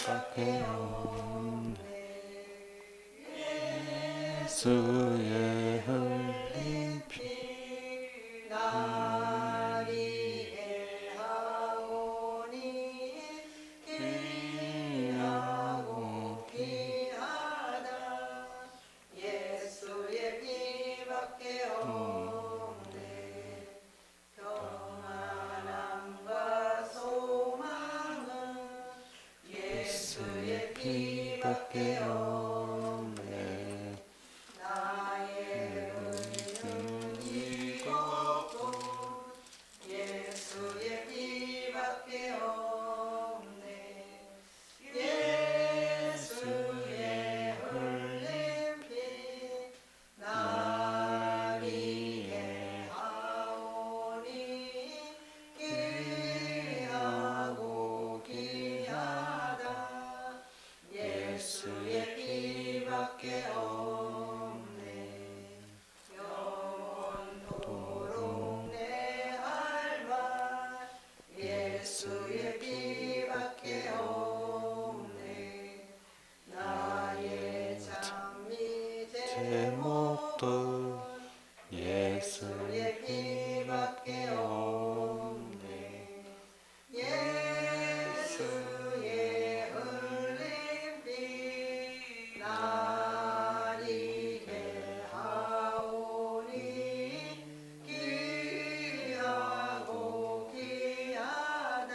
피밖에 없네. 예수의 흘린 피 나를 위하오니 귀하고 귀하다. 예수의 피밖에 없네. 평안함과 소망은 예수의 피밖에 없네. 나의 의는 이것도 예수의 피밖에 없네. 예수의 흘린 피 나를 위하오니 귀하고 귀하다. 예수의 피밖에 없네. 영원토록 내 할 말 예수의 피밖에 없네. 나의 장미 제목도 예수의 피밖에 없네. 예수의 흘린 피 나를 위하오니 귀하고 귀하다.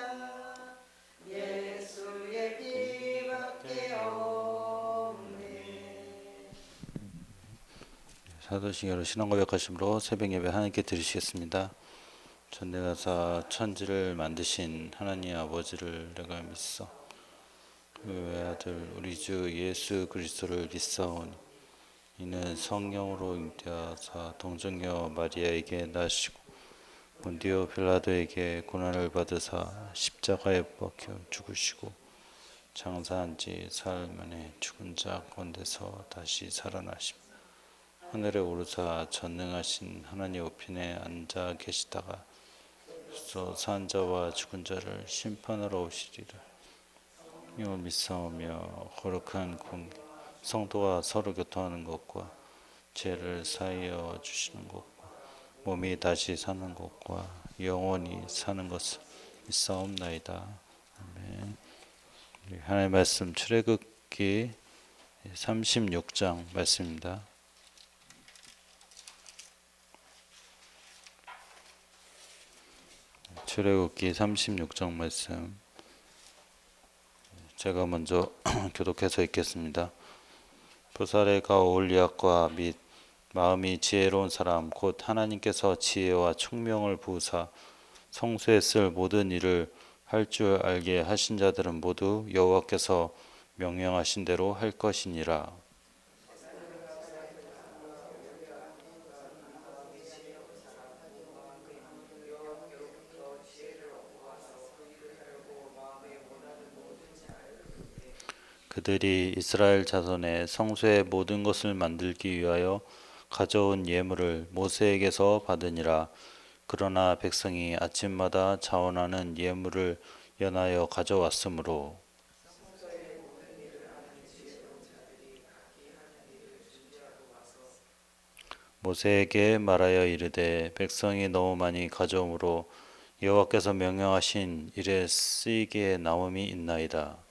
예수의 피밖에 없네. 사도신경으로 신앙고백하심으로 새벽 예배 하나님께 드리시겠습니다. 전대가사 천지를 만드신 하나님 아버지를 내가 믿소. 그 외아들 우리 주 예수 그리스도를 믿사오니 이는 성령으로 잉태하사 동정녀 마리아에게 나시고 본디오 빌라도에게 고난을 받으사 십자가에 박혀 죽으시고 장사한 지 사흘 만에 죽은 자 가운데서 다시 살아나시고 하늘에 오르사 전능하신 하나님 우편에 앉아 계시다가 산 자와 죽은 자를 심판하러 오시리라. 이걸 믿사오며 거룩한 공개 성도가 서로 교통하는 것과 죄를 사하여 주시는 것과 몸이 다시 사는 것과 영원히 사는 것을 믿사옵나이다. 아멘. 하나님의 말씀 출애굽기 36장 말씀입니다. 출애굽기 36장 말씀 제가 먼저 교독해서 읽겠습니다. 부사레가 오홀리압과 및 마음이 지혜로운 사람 곧 하나님께서 지혜와 총명을 부으사 성소에 쓸 모든 일을 할 줄 알게 하신 자들은 모두 여호와께서 명령하신 대로 할 것이니라. 그들이 이스라엘 자손의 성소의 모든 것을 만들기 위하여 가져온 예물을 모세에게서 받으니라. 그러나 백성이 아침마다 자원하는 예물을 연하여 가져왔으므로 모세에게 말하여 이르되 백성이 너무 많이 가져오므로 여호와께서 명령하신 일에 쓰이기에 남음이 있나이다.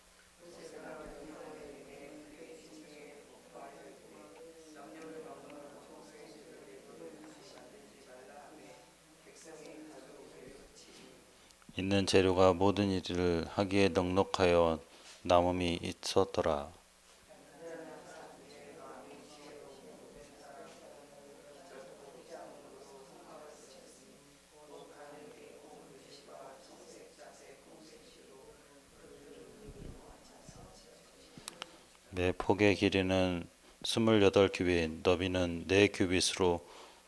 있는 재료가 모든 일을 하기에 넉넉하여 남음이 있었더라. 내 폭의 길이는 28규빗, 너비는 4규빗으로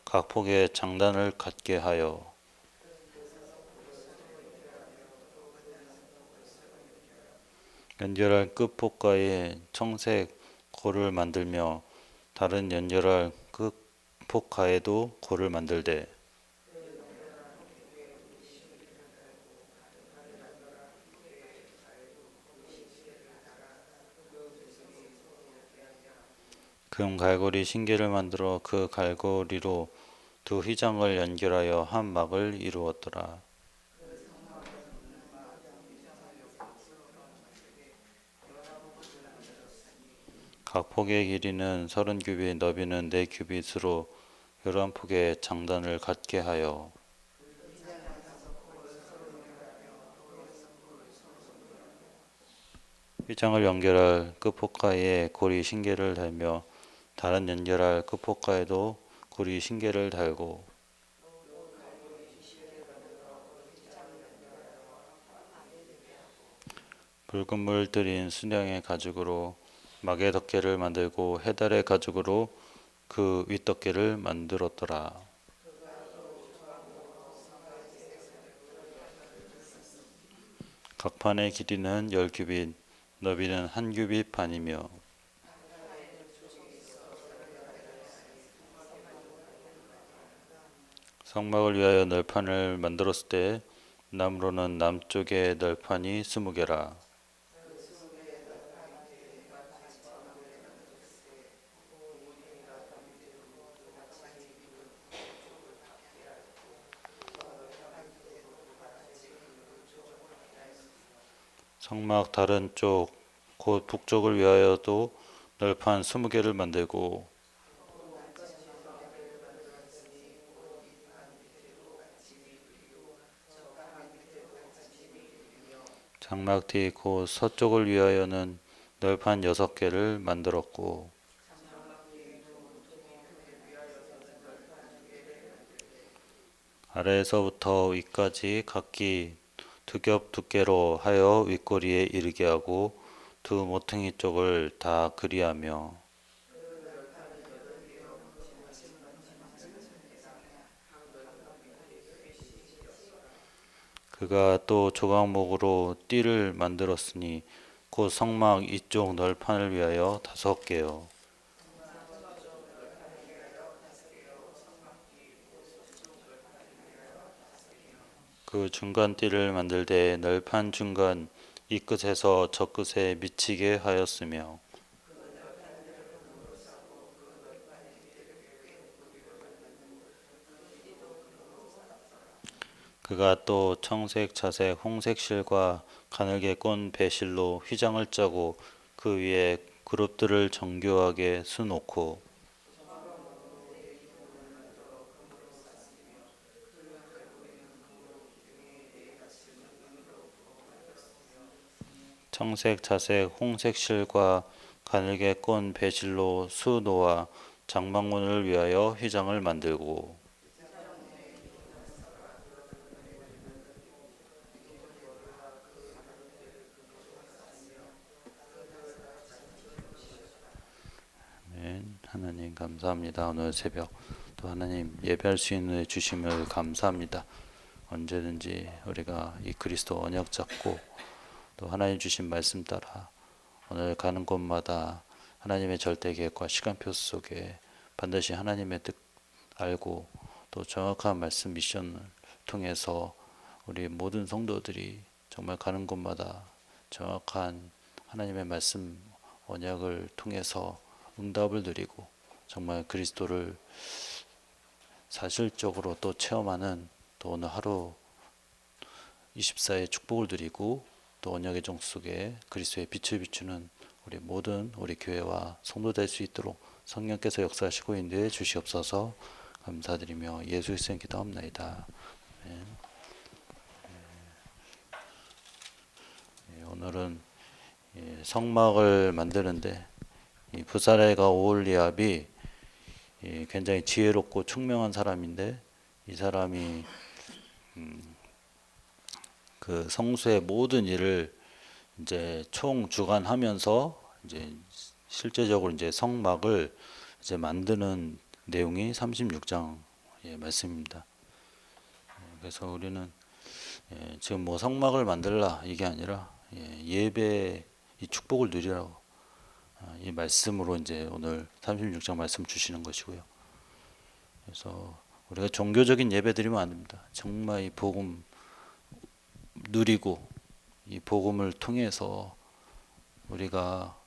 각 폭에 장단을 갖게 하여 연결할 끝폭가에 청색 골을 만들며 다른 연결할 끝폭가에도 골을 만들되 금 갈고리 신계를 만들어 그 갈고리로 두 휘장을 연결하여 한 막을 이루었더라. 각 폭의 길이는 30규빗, 너비는 4규빗으로 11폭의 장단을 갖게 하여 휘장을 연결할 끝폭가에 고리 신계를 달며 다른 연결할 끝폭가에도 고리 신계를 달고 붉은 물 들인 순양의 가죽으로 막의 덮개를 만들고 해달의 가죽으로 그 윗덮개를 만들었더라. 각 판의 길이는 10규빗, 너비는 1규빗 반이며 성막을 위하여 널판을 만들었을 때 남으로는 남쪽에 널판이 20개라. 성막 다른 쪽, 곧 북쪽을 위하여도 널판 20개를 만들고 장막 뒤 곧 서쪽을 위하여는 널판 6개를 만들었고 아래에서부터 위까지 각기 2겹 두께로 하여 윗꼬리에 이르게 하고 두 모퉁이 쪽을 다 그리하며 그가 또 조각목으로 띠를 만들었으니 곧 성막 이쪽 널판을 위하여 5개요. 그 중간 띠를 만들 때 널판 중간 이 끝에서 저 끝에 미치게 하였으며 그가 또 청색, 자색, 홍색 실과 가늘게 꼰 배실로 휘장을 짜고 그 위에 그룹들을 정교하게 수놓고 청색, 자색, 홍색 실과 가늘게 꼰 배실로 수놓아 장막문을 위하여 휘장을 만들고 하나님 감사합니다. 오늘 새벽 또 하나님 예배할 수 있는 주심을 감사합니다. 언제든지 우리가 이 그리스도 언약 잡고 또 하나님 주신 말씀 따라 오늘 가는 곳마다 하나님의 절대 계획과 시간표 속에 반드시 하나님의 뜻 알고 또 정확한 말씀 미션을 통해서 우리 모든 성도들이 정말 가는 곳마다 정확한 하나님의 말씀 언약을 통해서 응답을 누리고 정말 그리스도를 사실적으로 또 체험하는 또 오늘 하루 24의 축복을 누리고 또 언약의 종 속에 그리스도의 빛을 비추는 우리 모든 우리 교회와 성도 될 수 있도록 성령께서 역사하시고 인도해 주시옵소서. 감사드리며 예수 그리스도의 기도합나이다. 오늘은 성막을 만드는데 이 부사레가 오홀리압이 굉장히 지혜롭고 총명한 사람인데 이 사람이 그 성수의 모든 일을 이제 총 주관하면서 이제 실제적으로 이제 성막을 이제 만드는 내용이 36장 말씀입니다. 그래서 우리는 지금 뭐 성막을 만들라 이게 아니라 예배 이 축복을 누리라고 이 말씀으로 이제 오늘 36장 말씀 주시는 것이고요. 그래서 우리가 종교적인 예배 드리면 안 됩니다. 정말 이 복음 누리고 이 복음을 통해서 우리가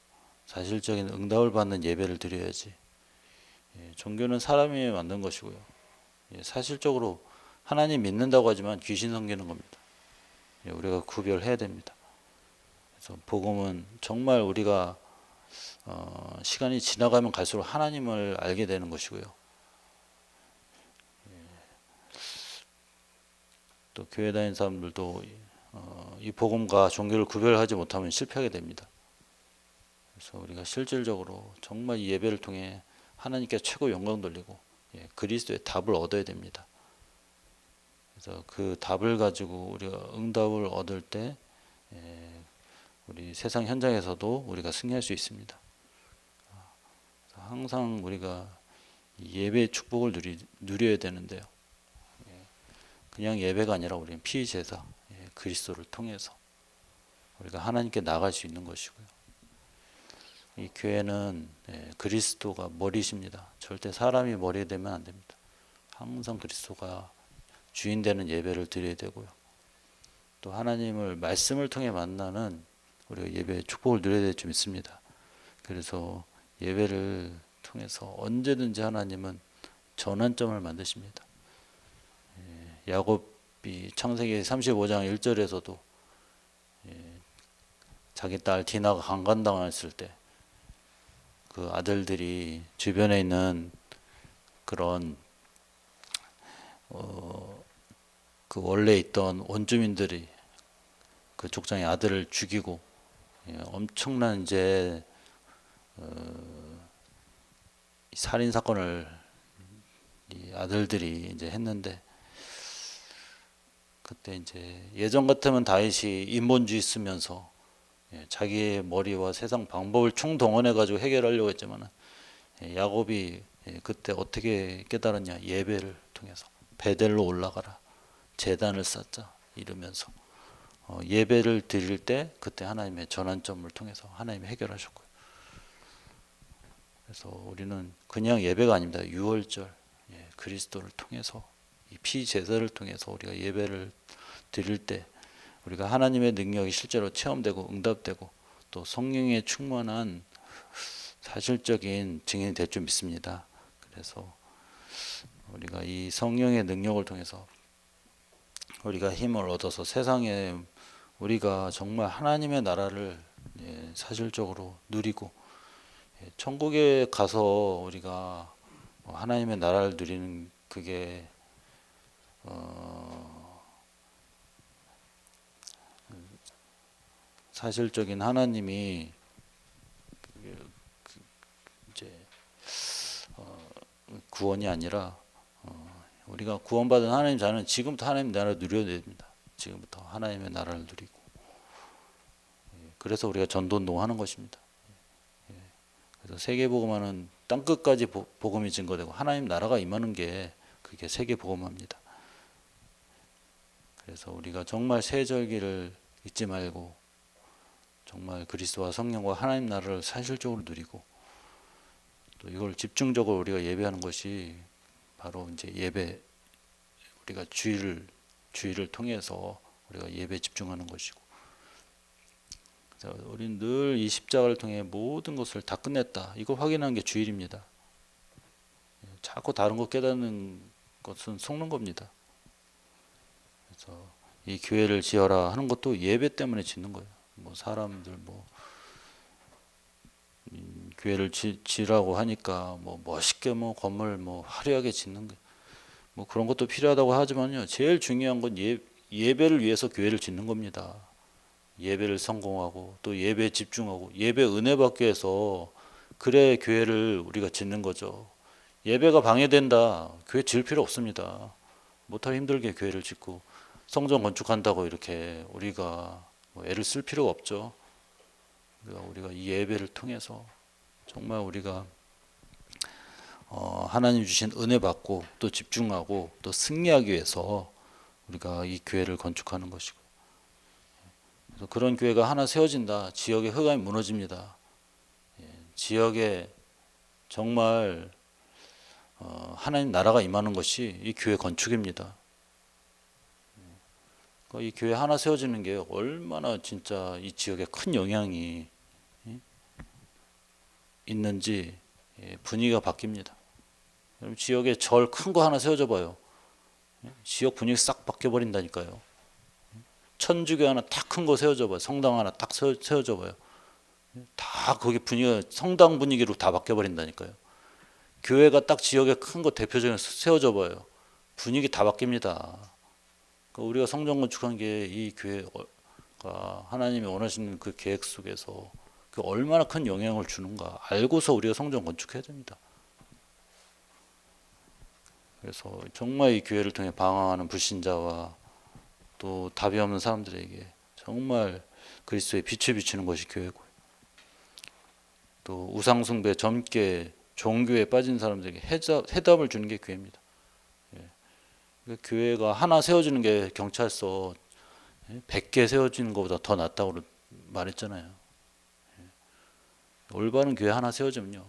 사실적인 응답을 받는 예배를 드려야지. 종교는 사람이 만든 것이고요. 사실적으로 하나님 믿는다고 하지만 귀신 섬기는 겁니다. 우리가 구별해야 됩니다. 그래서 복음은 정말 우리가 시간이 지나가면 갈수록 하나님을 알게 되는 것이고요. 또 교회 다니는 사람들도 이 복음과 종교를 구별하지 못하면 실패하게 됩니다. 그래서 우리가 실질적으로 정말 이 예배를 통해 하나님께 최고 영광 돌리고 그리스도의 답을 얻어야 됩니다. 그래서 그 답을 가지고 우리가 응답을 얻을 때 우리 세상 현장에서도 우리가 승리할 수 있습니다. 항상 우리가 예배의 축복을 누려야 되는데요. 그냥 예배가 아니라 우리는 피제사 그리스도를 통해서 우리가 하나님께 나갈 수 있는 것이고요. 이 교회는 그리스도가 머리십니다. 절대 사람이 머리 되면 안 됩니다. 항상 그리스도가 주인 되는 예배를 드려야 되고요. 또 하나님을 말씀을 통해 만나는 우리가 예배의 축복을 누려야 될 줄 믿습니다. 그래서 예배를 통해서 언제든지 하나님은 전환점을 만드십니다. 야곱이 창세기 35장 1절에서도 자기 딸 디나가 강간당했을 때 그 아들들이 주변에 있는 그런 그 원래 있던 원주민들이 그 족장의 아들을 죽이고 엄청난 이제 살인 사건을 이 아들들이 이제 했는데, 그때 이제 예전 같으면 다윗이 인본주의 쓰면서 자기의 머리와 세상 방법을 총동원해 가지고 해결하려고 했지만 야곱이 그때 어떻게 깨달았냐? 예배를 통해서 베델로 올라가라, 제단을 쌓자 이러면서 예배를 드릴 때 그때 하나님의 전환점을 통해서 하나님이 해결하셨고요. 그래서 우리는 그냥 예배가 아닙니다. 유월절 그리스도를 통해서 이 피제사를 통해서 우리가 예배를 드릴 때 우리가 하나님의 능력이 실제로 체험되고 응답되고 또 성령에 충만한 사실적인 증인이 될 줄 믿습니다. 그래서 우리가 이 성령의 능력을 통해서 우리가 힘을 얻어서 세상에 우리가 정말 하나님의 나라를 사실적으로 누리고 천국에 가서 우리가 하나님의 나라를 누리는 그게 사실적인 하나님이 이제 구원이 아니라 우리가 구원받은 하나님 자는 지금부터 하나님 나라를 누려야 됩니다. 지금부터 하나님의 나라를 누리고 그래서 우리가 전도운동하는 것입니다. 그래서 세계복음화는 땅끝까지 복음이 증거되고 하나님 나라가 임하는 게 그게 세계복음화입니다. 그래서 우리가 정말 세절기를 잊지 말고 정말 그리스도와 성령과 하나님 나라를 사실적으로 누리고 또 이걸 집중적으로 우리가 예배하는 것이 바로 이제 예배, 우리가 주일을 통해서 우리가 예배에 집중하는 것이고, 우리는 늘 이 십자가를 통해 모든 것을 다 끝냈다, 이거 확인하는 게 주일입니다. 자꾸 다른 것 깨닫는 것은 속는 겁니다. 그래서 이 교회를 지어라 하는 것도 예배 때문에 짓는 거예요. 뭐 사람들 교회를 지라고 하니까 뭐 멋있게 뭐 건물 뭐 화려하게 짓는 거 뭐 그런 것도 필요하다고 하지만요, 제일 중요한 건 예배를 위해서 교회를 짓는 겁니다. 예배를 성공하고 또 예배에 집중하고 예배 은혜 받기 위해서, 그래 교회를 우리가 짓는 거죠. 예배가 방해된다, 교회 지을 필요 없습니다. 못하기 힘들게 교회를 짓고 성전 건축한다고 이렇게 우리가 뭐 애를 쓸 필요가 없죠. 그러니까 우리가 이 예배를 통해서 정말 우리가 하나님 주신 은혜 받고 또 집중하고 또 승리하기 위해서 우리가 이 교회를 건축하는 것이고, 그래서 그런 교회가 하나 세워진다, 지역의 흑암이 무너집니다. 지역에 정말 하나님 나라가 임하는 것이 이 교회 건축입니다. 이 교회 하나 세워지는 게 얼마나 진짜 이 지역에 큰 영향이 있는지 분위기가 바뀝니다. 여러분 지역에 절 큰 거 하나 세워줘 봐요. 지역 분위기 싹 바뀌어 버린다니까요. 천주교 하나 딱 큰 거 세워줘 봐요. 성당 하나 딱 세워줘 봐요. 다 거기 분위기가 성당 분위기로 다 바뀌어 버린다니까요. 교회가 딱 지역에 큰 거 대표적인 세워져 봐요. 분위기 다 바뀝니다. 그러니까 우리가 성전 건축한 게 이 교회가 하나님이 원하시는 그 계획 속에서 그 얼마나 큰 영향을 주는가 알고서 우리가 성전 건축해야 됩니다. 그래서 정말 이 교회를 통해 방황하는 불신자와 또 답이 없는 사람들에게 정말 그리스도의 빛을 비추는 것이 교회고, 또 우상숭배 젊게 종교에 빠진 사람들에게 해답을 주는 게 교회입니다. 그러니까 교회가 하나 세워지는 게 경찰서 100개 세워지는 것보다 더 낫다고 말했잖아요. 올바른 교회 하나 세워지면요,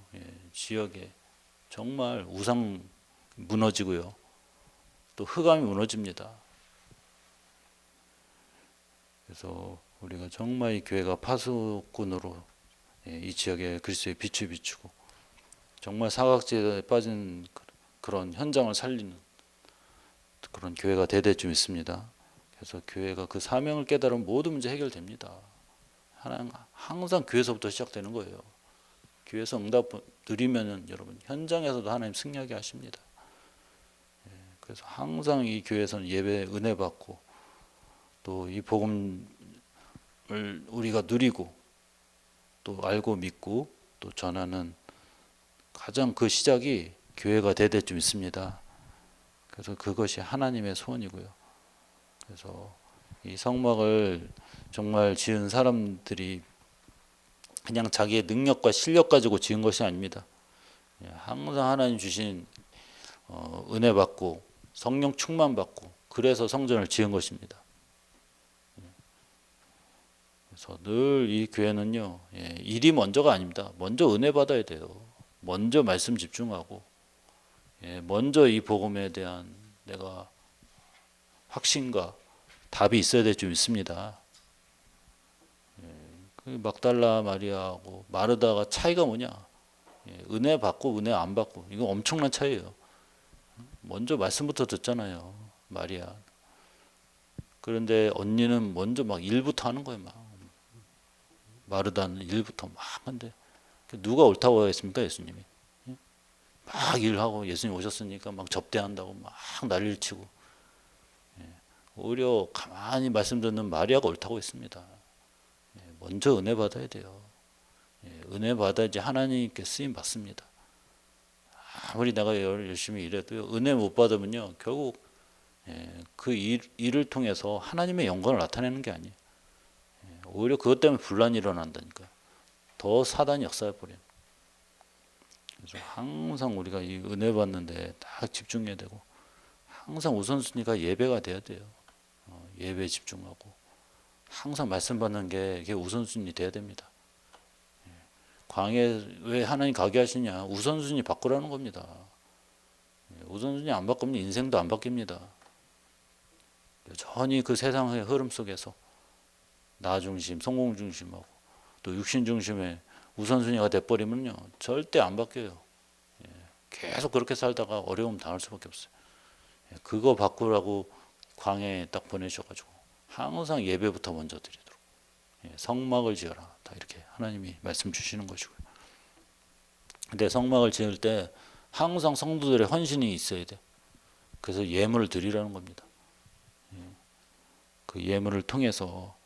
지역에 정말 우상 무너지고요, 또 흑암이 무너집니다. 그래서 우리가 정말 이 교회가 파수꾼으로 이 지역에 그리스도의 빛을 비추고 정말 사각지대에 빠진 그런 현장을 살리는 그런 교회가 돼야 좀 있습니다. 그래서 교회가 그 사명을 깨달으면 모든 문제 해결됩니다. 항상 교회에서부터 시작되는 거예요. 교회에서 응답 드리면은 여러분 현장에서도 하나님 승리하게 하십니다. 그래서 항상 이 교회에서는 예배 은혜 받고 또 이 복음을 우리가 누리고 또 알고 믿고 또 전하는 가장 그 시작이 교회가 돼야 좀 있습니다. 그래서 그것이 하나님의 소원이고요. 그래서 이 성막을 정말 지은 사람들이 그냥 자기의 능력과 실력 가지고 지은 것이 아닙니다. 항상 하나님 주신 은혜 받고 성령 충만 받고 그래서 성전을 지은 것입니다. 그래서 늘 이 교회는요, 일이 먼저가 아닙니다. 먼저 은혜 받아야 돼요. 먼저 말씀 집중하고, 먼저 이 복음에 대한 내가 확신과 답이 있어야 될 줄 믿습니다. 그 막달라 마리아하고 마르다가 차이가 뭐냐? 은혜 받고 은혜 안 받고 이거 엄청난 차이예요. 먼저 말씀부터 듣잖아요, 마리아. 그런데 언니는 먼저 막 일부터 하는 거예요, 막. 마르다는 일부터 막 한데 누가 옳다고 했습니까, 예수님이? 막 일하고 예수님 오셨으니까 막 접대한다고 막 난리를 치고, 오히려 가만히 말씀 듣는 마리아가 옳다고 했습니다. 먼저 은혜 받아야 돼요. 은혜 받아야지 하나님께 쓰임 받습니다. 아무리 내가 열심히 일해도요, 은혜 못 받으면요 결국 그 일을 통해서 하나님의 영광을 나타내는 게 아니에요. 오히려 그것 때문에 분란이 일어난다니까요. 더 사단이 역사해 버려요. 그래서 항상 우리가 이 은혜 받는데 딱 집중해야 되고, 항상 우선순위가 예배가 돼야 돼요. 예배에 집중하고 항상 말씀 받는 게 이게 우선순위 돼야 됩니다. 광야에 왜 하나님 가게 하시냐? 우선순위 바꾸라는 겁니다. 우선순위 안 바꾸면 인생도 안 바뀝니다. 여전히 그 세상의 흐름 속에서 나 중심, 성공 중심하고 또 육신 중심의 우선순위가 돼버리면요 절대 안 바뀌어요. 계속 그렇게 살다가 어려움 당할 수밖에 없어요. 그거 바꾸라고 광야에 딱 보내셔가지고 항상 예배부터 먼저 드리도록, 성막을 지어라, 다 이렇게 하나님이 말씀 주시는 것이고요. 근데 성막을 지을 때 항상 성도들의 헌신이 있어야 돼. 그래서 예물을 드리라는 겁니다. 그 예물을 통해서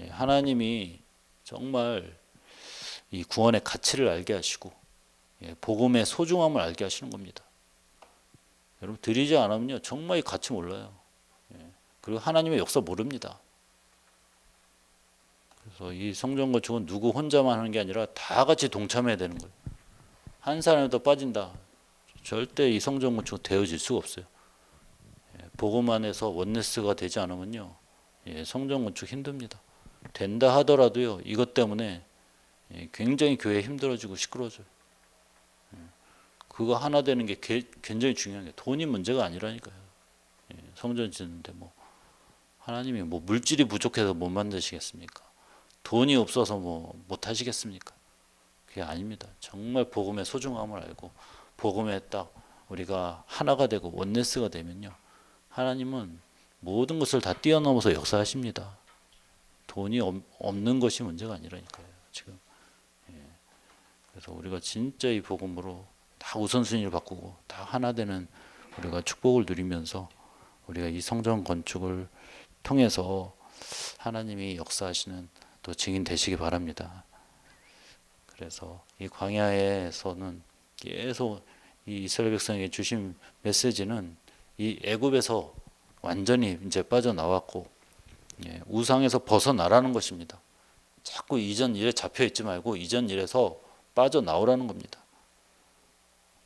하나님이 정말 이 구원의 가치를 알게 하시고 복음의 소중함을 알게 하시는 겁니다. 여러분 드리지 않으면요 정말 이 가치 몰라요. 그리고 하나님의 역사 모릅니다. 그래서 이 성전 건축은 누구 혼자만 하는 게 아니라 다 같이 동참해야 되는 거예요. 한 사람이 더 빠진다, 절대 이 성전 건축은 되어질 수가 없어요. 복음 안에서 원네스가 되지 않으면요 성전 건축 힘듭니다. 된다 하더라도요 이것 때문에 굉장히 교회 힘들어지고 시끄러워져요. 그거 하나 되는 게 굉장히 중요한 게 돈이 문제가 아니라니까요. 성전 짓는데 뭐 하나님이 뭐 물질이 부족해서 못 만드시겠습니까? 돈이 없어서 뭐 못 하시겠습니까? 그게 아닙니다. 정말 복음의 소중함을 알고 복음에 딱 우리가 하나가 되고 원네스가 되면요, 하나님은 모든 것을 다 뛰어넘어서 역사하십니다. 돈이 없는 것이 문제가 아니라니까요, 지금. 그래서 우리가 진짜 이 복음으로 다 우선순위를 바꾸고 다 하나 되는 우리가 축복을 누리면서 우리가 이 성전 건축을 통해서 하나님이 역사하시는 또 증인 되시기 바랍니다. 그래서 이 광야에서는 계속 이 이스라엘 백성에게 주신 메시지는 이 애굽에서 완전히 이제 빠져나왔고, 우상에서 벗어나라는 것입니다. 자꾸 이전 일에 잡혀 있지 말고 이전 일에서 빠져나오라는 겁니다.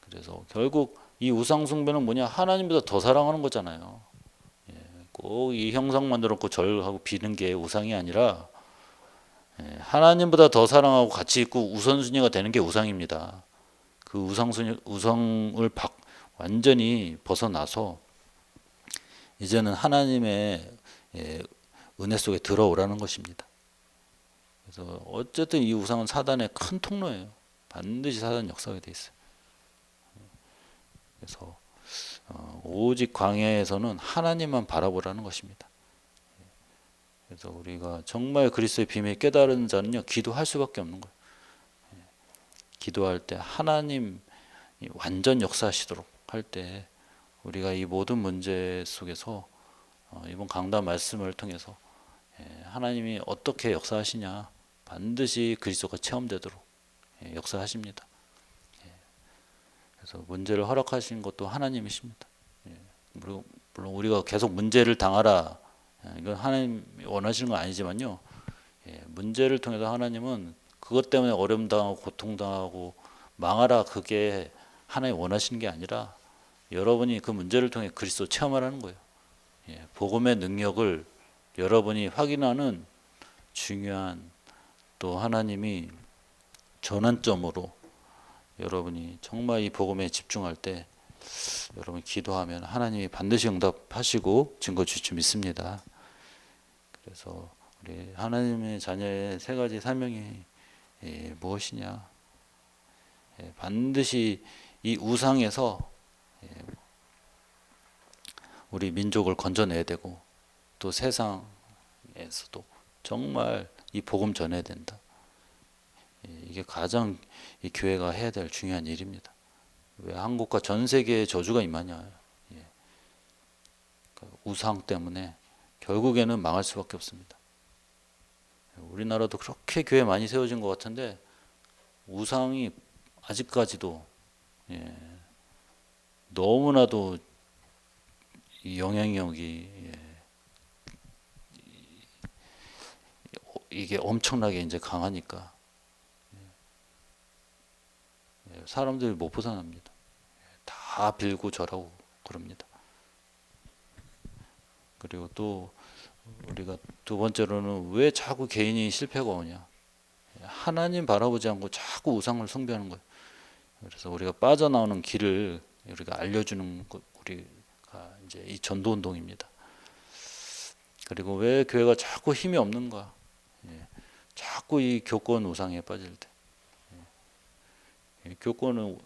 그래서 결국 이 우상 숭배는 뭐냐, 하나님보다 더 사랑하는 거잖아요. 꼭 이 형상 만들었고 절하고 비는 게 우상이 아니라 하나님보다 더 사랑하고 같이 있고 우선순위가 되는 게 우상입니다. 그 우상을 완전히 벗어나서 이제는 하나님의 은혜 속에 들어오라는 것입니다. 그래서 어쨌든 이 우상은 사단의 큰 통로예요. 반드시 사단 역사가 돼 있어요. 그래서 오직 광야에서는 하나님만 바라보라는 것입니다. 그래서 우리가 정말 그리스도의 비밀 깨달은 자는요, 기도할 수밖에 없는 거예요. 기도할 때 하나님 완전 역사하시도록 할 때 우리가 이 모든 문제 속에서 이번 강단 말씀을 통해서 하나님이 어떻게 역사하시냐, 반드시 그리스도가 체험되도록 역사하십니다. 그래서 문제를 허락하신 것도 하나님이십니다. 물론 우리가 계속 문제를 당하라, 이건 하나님 원하시는 건 아니지만요, 문제를 통해서 하나님은 그것 때문에 어려움 당하고 고통 당하고 망하라, 그게 하나님 원하시는 게 아니라 여러분이 그 문제를 통해 그리스도 체험하라는 거예요. 복음의 능력을 여러분이 확인하는 중요한, 또 하나님이 전환점으로 여러분이 정말 이 복음에 집중할 때 여러분 기도하면 하나님이 반드시 응답하시고 증거 주실 줄 믿습니다. 그래서 우리 하나님의 자녀의 세 가지 사명이 무엇이냐, 반드시 이 우상에서 우리 민족을 건져내야 되고, 또 세상에서도 정말 이 복음 전해야 된다. 이게 가장 이 교회가 해야 될 중요한 일입니다. 왜 한국과 전 세계에 저주가 임하냐, 우상 때문에 결국에는 망할 수밖에 없습니다. 우리나라도 그렇게 교회 많이 세워진 것 같은데 우상이 아직까지도 너무나도 이 영향력이 이게 엄청나게 이제 강하니까 사람들이 못 벗어납니다. 다 빌고 절하고 그럽니다. 그리고 또 우리가 두 번째로는 왜 자꾸 개인이 실패가 오냐, 하나님 바라보지 않고 자꾸 우상을 숭배하는 거예요. 그래서 우리가 빠져나오는 길을 우리가 알려주는 것, 우리가 이제 이 전도 운동입니다. 그리고 왜 교회가 자꾸 힘이 없는가, 자꾸 이 교권 우상에 빠질 때, 교권을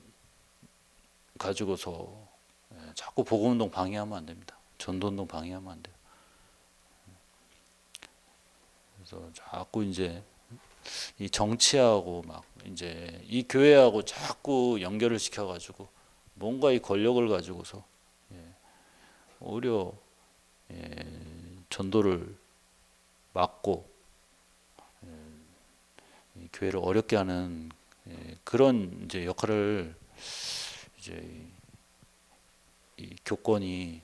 가지고서 자꾸 복음운동 방해하면 안 됩니다. 전도운동 방해하면 안 돼요. 그래서 자꾸 이제 이 정치하고 막 이제 이 교회하고 자꾸 연결을 시켜가지고 뭔가 이 권력을 가지고서 오히려 전도를 막고 이 교회를 어렵게 하는 그런 이제 역할을 이제 이 교권이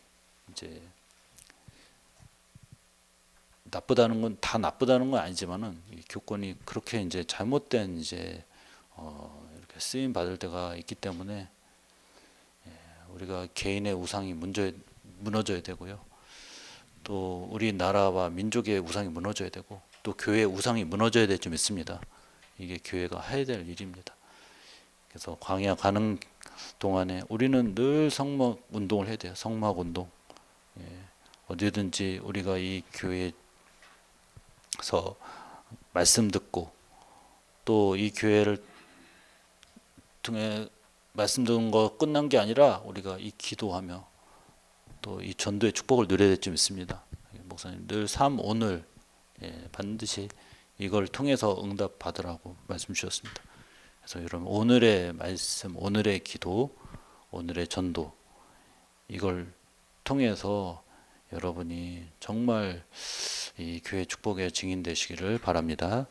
이제 나쁘다는 건 다 나쁘다는 건 아니지만은 이 교권이 그렇게 이제 잘못된 이제 이렇게 쓰임 받을 때가 있기 때문에 우리가 개인의 우상이 무너져야 되고요. 또 우리나라와 민족의 우상이 무너져야 되고, 또 교회의 우상이 무너져야 될 줄 믿습니다. 이게 교회가 해야 될 일입니다. 그래서 광야 가는 동안에 우리는 늘 성막 운동을 해야 돼요. 성막 운동. 어디든지 우리가 이 교회에서 말씀 듣고 또 이 교회를 통해 말씀 듣는 거 끝난 게 아니라 우리가 이 기도하며 또 이 전도의 축복을 누려야 될 줄 믿습니다. 목사님 늘 삶 오늘 반드시 이걸 통해서 응답 받으라고 말씀 주셨습니다. 그래서 여러분 오늘의 말씀, 오늘의 기도, 오늘의 전도 이걸 통해서 여러분이 정말 이 교회 축복의 증인 되시기를 바랍니다.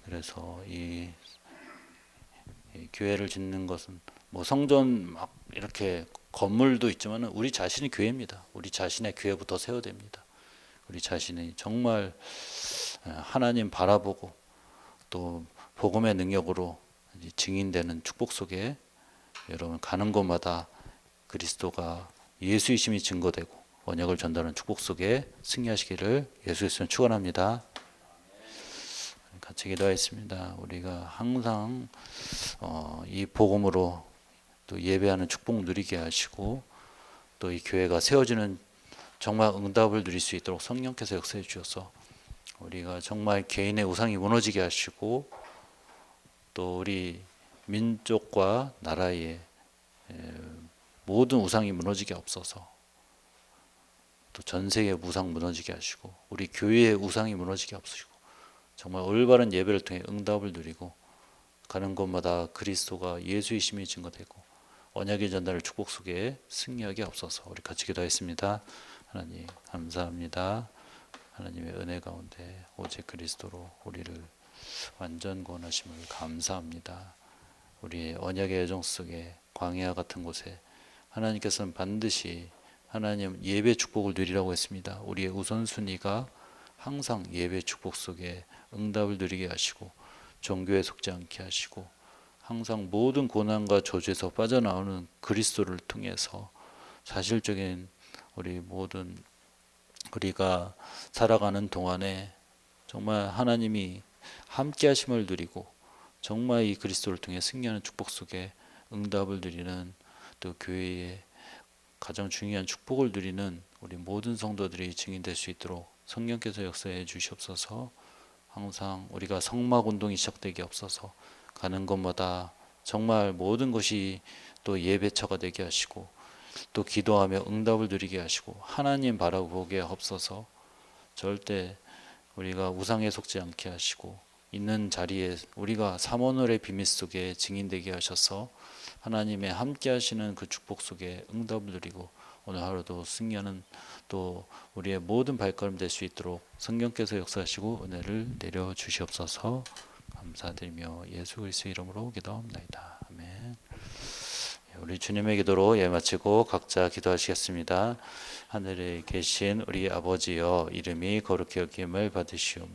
그래서 이 교회를 짓는 것은 뭐 성전 막 이렇게 건물도 있지만 우리 자신이 교회입니다. 우리 자신의 교회부터 세워야 됩니다. 우리 자신이 정말 하나님 바라보고 또 복음의 능력으로 증인되는 축복 속에 여러분 가는 곳마다 그리스도가 예수이심이 증거되고 언약을 전달하는 축복 속에 승리하시기를 예수의 이름으로 축원합니다. 같이 기도하겠습니다. 우리가 항상 이 복음으로 또 예배하는 축복 누리게 하시고 또 이 교회가 세워지는 정말 응답을 누릴 수 있도록 성령께서 역사해 주셔서 우리가 정말 개인의 우상이 무너지게 하시고 또 우리 민족과 나라의 모든 우상이 무너지게 없어서 또 전 세계 우상 무너지게 하시고 우리 교회의 우상이 무너지게 없으시고 정말 올바른 예배를 통해 응답을 누리고 가는 곳마다 그리스도가 예수이심이 증거되고 언약의 전달을 축복 속에 승리하게 없어서 우리 같이 기도하겠습니다. 하나님 감사합니다. 하나님의 은혜 가운데 오직 그리스도로 우리를 완전 구원하심을 감사합니다. 우리의 언약의 여정 속에 광야 같은 곳에 하나님께서는 반드시 하나님 예배 축복을 누리라고 했습니다. 우리의 우선순위가 항상 예배 축복 속에 응답을 누리게 하시고 종교에 속지 않게 하시고 항상 모든 고난과 저주에서 빠져나오는 그리스도를 통해서 사실적인 우리 모든 우리가 살아가는 동안에 정말 하나님이 함께 하심을 누리고 정말 이 그리스도를 통해 승리하는 축복 속에 응답을 누리는 또 교회의 가장 중요한 축복을 누리는 우리 모든 성도들이 증인될 수 있도록 성령께서 역사해 주시옵소서. 항상 우리가 성막 운동이 시작되게 없어서 가는 곳마다 정말 모든 것이 또 예배처가 되게 하시고 또 기도하며 응답을 누리게 하시고 하나님 바라보게 없어서 절대 우리가 우상에 속지 않게 하시고 있는 자리에 우리가 삼원을의 비밀 속에 증인되게 하셔서 하나님의 함께 하시는 그 축복 속에 응답을 누리고 오늘 하루도 승리하는 또 우리의 모든 발걸음 될 수 있도록 성령께서 역사하시고 은혜를 내려 주시옵소서. 감사드리며 예수 그리스도의 이름으로 기도합니다. 아멘. 우리 주님의 기도로 마치고 각자 기도하시겠습니다. 하늘에 계신 우리 아버지여 이름이 거룩히 여김을 받으시오며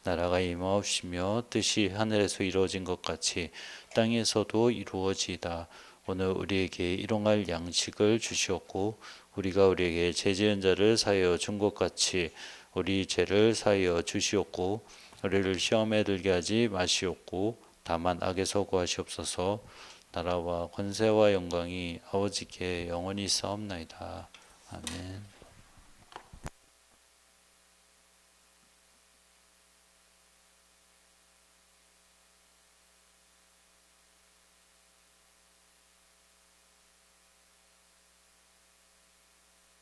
나라가 임하옵시며 뜻이 하늘에서 이루어진 것 같이 땅에서도 이루어지이다. 오늘 우리에게 일용할 양식을 주시옵고 우리가 우리에게 죄 지은 자를 사하여 준 것 같이 우리 죄를 사하여 주시옵고 우리를 시험에 들게 하지 마시옵고 다만 악에서 구하시옵소서. 나라와 권세와 영광이 아버지께 영원히 싸움나이다. 아멘.